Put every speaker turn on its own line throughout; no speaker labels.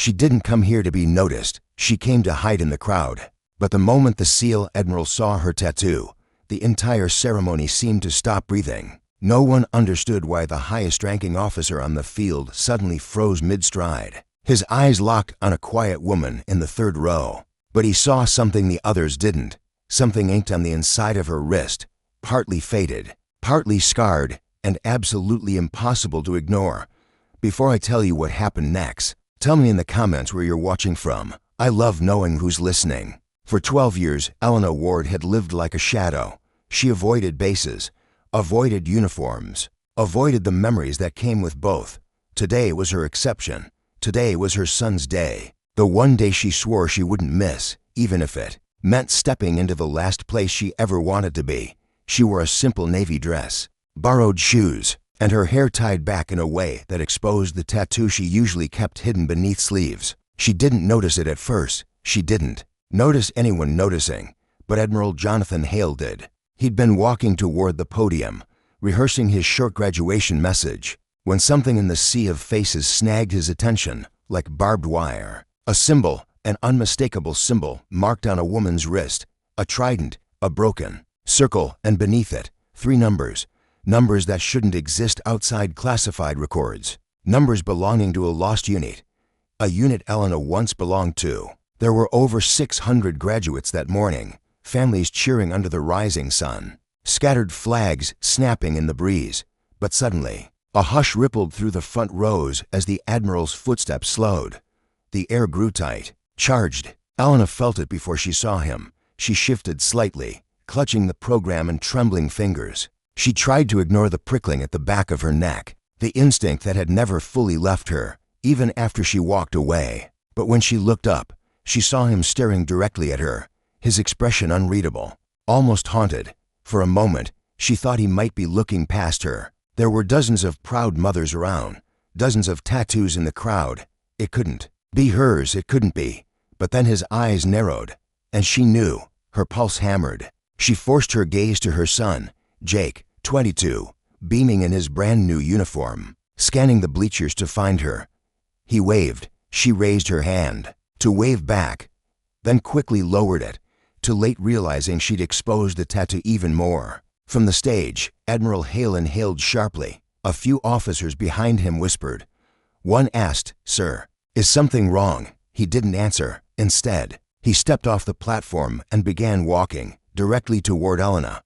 She didn't come here to be noticed. She came to hide in the crowd. But the moment the SEAL Admiral saw her tattoo, the entire ceremony seemed to stop breathing. No one understood why the highest-ranking officer on the field suddenly froze mid-stride. His eyes locked on a quiet woman in the third row. But he saw something the others didn't. Something inked on the inside of her wrist, partly faded, partly scarred, and absolutely impossible to ignore. Before I tell you what happened next, tell me in the comments where you're watching from. I love knowing who's listening. For 12 years, Elena Ward had lived like a shadow. She avoided bases, avoided uniforms, avoided the memories that came with both. Today was her exception. Today was her son's day. The one day she swore she wouldn't miss, even if it meant stepping into the last place she ever wanted to be. She wore a simple navy dress, borrowed shoes, and her hair tied back in a way that exposed the tattoo she usually kept hidden beneath sleeves. She didn't notice it at first. She didn't notice anyone noticing, but Admiral Jonathan Hale did. He'd been walking toward the podium, rehearsing his short graduation message, when something in the sea of faces snagged his attention, like barbed wire. A symbol, an unmistakable symbol, marked on a woman's wrist, a trident, a broken circle, and beneath it, 3 numbers. Numbers that shouldn't exist outside classified records. Numbers belonging to a lost unit. A unit Elena once belonged to. There were over 600 graduates that morning, families cheering under the rising sun, scattered flags snapping in the breeze. But suddenly, a hush rippled through the front rows as the Admiral's footsteps slowed. The air grew tight, charged. Elena felt it before she saw him. She shifted slightly, clutching the program in trembling fingers. She tried to ignore the prickling at the back of her neck, the instinct that had never fully left her, even after she walked away. But when she looked up, she saw him staring directly at her, his expression unreadable, almost haunted. For a moment, she thought he might be looking past her. There were dozens of proud mothers around, dozens of tattoos in the crowd. It couldn't be hers, it couldn't be. But then his eyes narrowed, and she knew. Her pulse hammered. She forced her gaze to her son, Jake, 22, beaming in his brand new uniform, scanning the bleachers to find her. He waved. She raised her hand to wave back, then quickly lowered it, too late realizing she'd exposed the tattoo even more. From the stage, Admiral Hale inhaled sharply. A few officers behind him whispered. One asked, "Sir, is something wrong?" He didn't answer. Instead, he stepped off the platform and began walking directly toward Elena.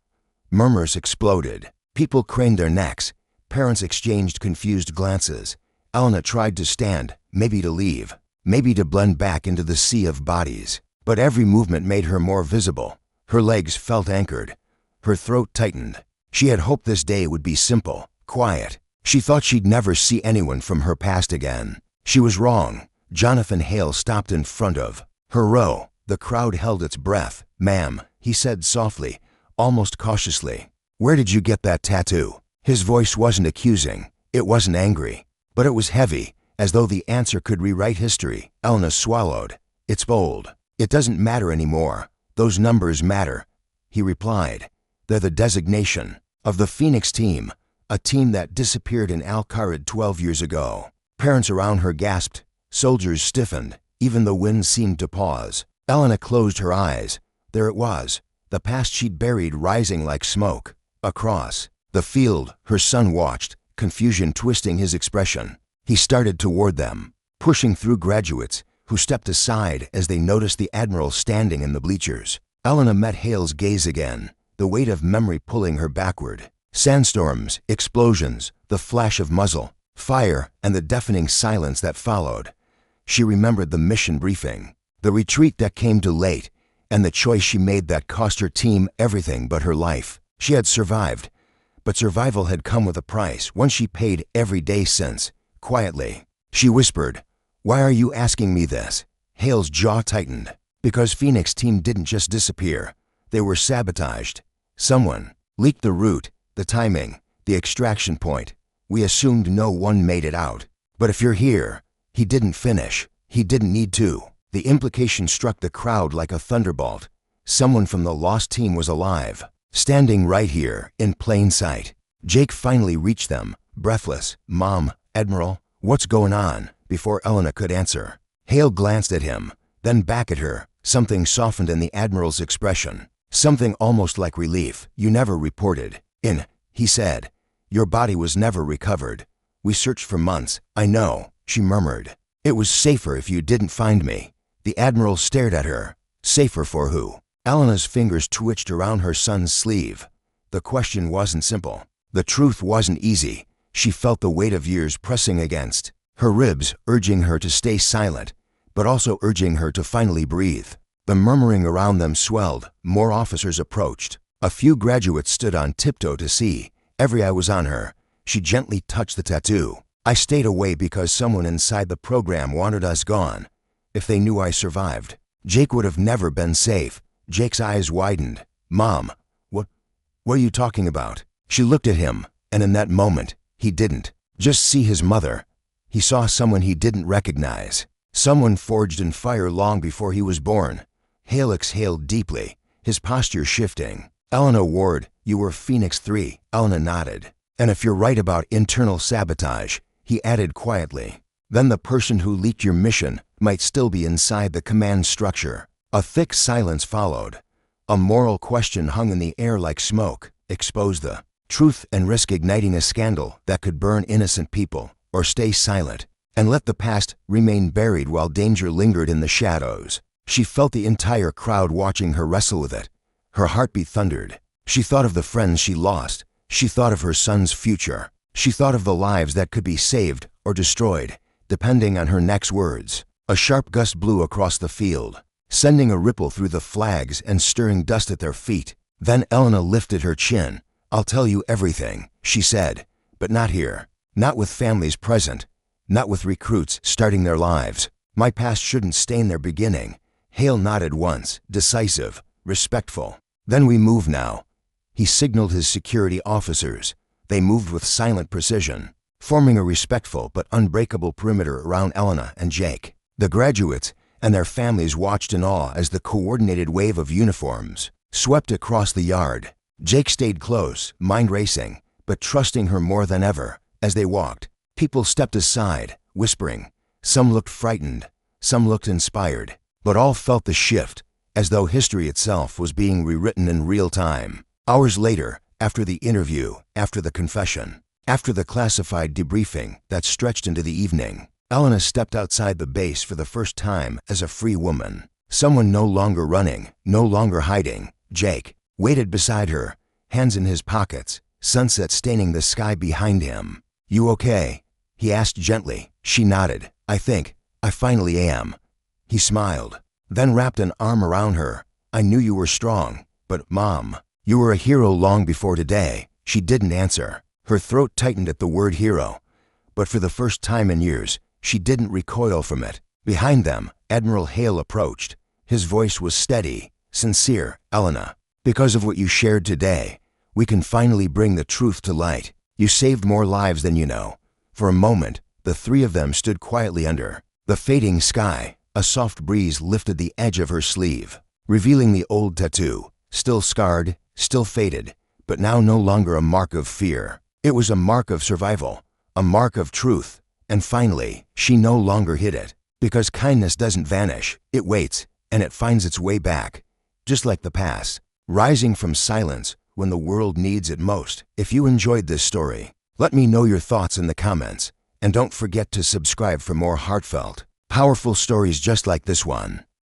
Murmurs exploded. People craned their necks. Parents exchanged confused glances. Elena tried to stand, maybe to leave, maybe to blend back into the sea of bodies. But every movement made her more visible. Her legs felt anchored. Her throat tightened. She had hoped this day would be simple, quiet. She thought she'd never see anyone from her past again. She was wrong. Jonathan Hale stopped in front of her row. The crowd held its breath. "Ma'am," he said softly, almost cautiously. "Where did you get that tattoo?" His voice wasn't accusing. It wasn't angry. But it was heavy, as though the answer could rewrite history. Elena swallowed. "It's bold. It doesn't matter anymore. Those numbers matter," he replied. "They're the designation of the Phoenix team, a team that disappeared in Al-Qaeda 12 years ago." Parents around her gasped. Soldiers stiffened. Even the wind seemed to pause. Elena closed her eyes. There it was, the past she'd buried rising like smoke. Across the field, her son watched, confusion twisting his expression. He started toward them, pushing through graduates who stepped aside as they noticed the Admiral standing in the bleachers. Elena met Hale's gaze again, the weight of memory pulling her backward. Sandstorms, explosions, the flash of muzzle, fire, and the deafening silence that followed. She remembered the mission briefing, the retreat that came too late, and the choice she made that cost her team everything but her life. She had survived, but survival had come with a price, one she paid every day since. Quietly, she whispered, "Why are you asking me this?" Hale's jaw tightened. "Because Phoenix team didn't just disappear. They were sabotaged. Someone leaked the route, the timing, the extraction point. We assumed no one made it out. But if you're here," he didn't finish. He didn't need to. The implication struck the crowd like a thunderbolt. Someone from the lost team was alive, standing right here, in plain sight. Jake finally reached them, breathless. "Mom, Admiral, what's going on?" Before Elena could answer, Hale glanced at him, then back at her. Something softened in the Admiral's expression. Something almost like relief. "You never reported in," he said. "Your body was never recovered. We searched for months." "I know," she murmured. "It was safer if you didn't find me." The Admiral stared at her. Safer for who? Elena's fingers twitched around her son's sleeve. The question wasn't simple. The truth wasn't easy. She felt the weight of years pressing against her ribs, urging her to stay silent, but also urging her to finally breathe. The murmuring around them swelled. More officers approached. A few graduates stood on tiptoe to see. Every eye was on her. She gently touched the tattoo. "I stayed away because someone inside the program wanted us gone. If they knew I survived, Jake would have never been safe." Jake's eyes widened. "Mom, what are you talking about?" She looked at him, and in that moment, he didn't just see his mother. He saw someone he didn't recognize. Someone forged in fire long before he was born. Hale exhaled deeply, his posture shifting. "Elena Ward, you were Phoenix 3. Elena nodded. "And if you're right about internal sabotage," he added quietly, "then the person who leaked your mission might still be inside the command structure." A thick silence followed. A moral question hung in the air like smoke. Expose the truth and risk igniting a scandal that could burn innocent people, or stay silent and let the past remain buried while danger lingered in the shadows. She felt the entire crowd watching her wrestle with it. Her heartbeat thundered. She thought of the friends she lost. She thought of her son's future. She thought of the lives that could be saved or destroyed, depending on her next words. A sharp gust blew across the field, sending a ripple through the flags and stirring dust at their feet. Then Elena lifted her chin. "I'll tell you everything," she said, "but not here. Not with families present. Not with recruits starting their lives. My past shouldn't stain their beginning." Hale nodded once, decisive, respectful. "Then we move now." He signaled his security officers. They moved with silent precision, forming a respectful but unbreakable perimeter around Elena and Jake. The graduates and their families watched in awe as the coordinated wave of uniforms swept across the yard. Jake stayed close, mind racing, but trusting her more than ever. As they walked, people stepped aside, whispering. Some looked frightened, some looked inspired, but all felt the shift, as though history itself was being rewritten in real time. Hours later, after the interview, after the confession, after the classified debriefing that stretched into the evening, Elena stepped outside the base for the first time as a free woman. Someone no longer running, no longer hiding. Jake waited beside her, hands in his pockets, sunset staining the sky behind him. "You okay?" he asked gently. She nodded. I finally am." He smiled, then wrapped an arm around her. "I knew you were strong, but Mom, you were a hero long before today." She didn't answer. Her throat tightened at the word hero, but for the first time in years, she didn't recoil from it. Behind them, Admiral Hale approached. His voice was steady, sincere. "Elena, because of what you shared today, we can finally bring the truth to light. You saved more lives than you know." For a moment, the three of them stood quietly under the fading sky. A soft breeze lifted the edge of her sleeve, revealing the old tattoo, still scarred, still faded, but now no longer a mark of fear. It was a mark of survival, a mark of truth. And finally, she no longer hid it. Because kindness doesn't vanish, it waits, and it finds its way back, just like the past, rising from silence when the world needs it most. If you enjoyed this story, let me know your thoughts in the comments, and don't forget to subscribe for more heartfelt, powerful stories just like this one.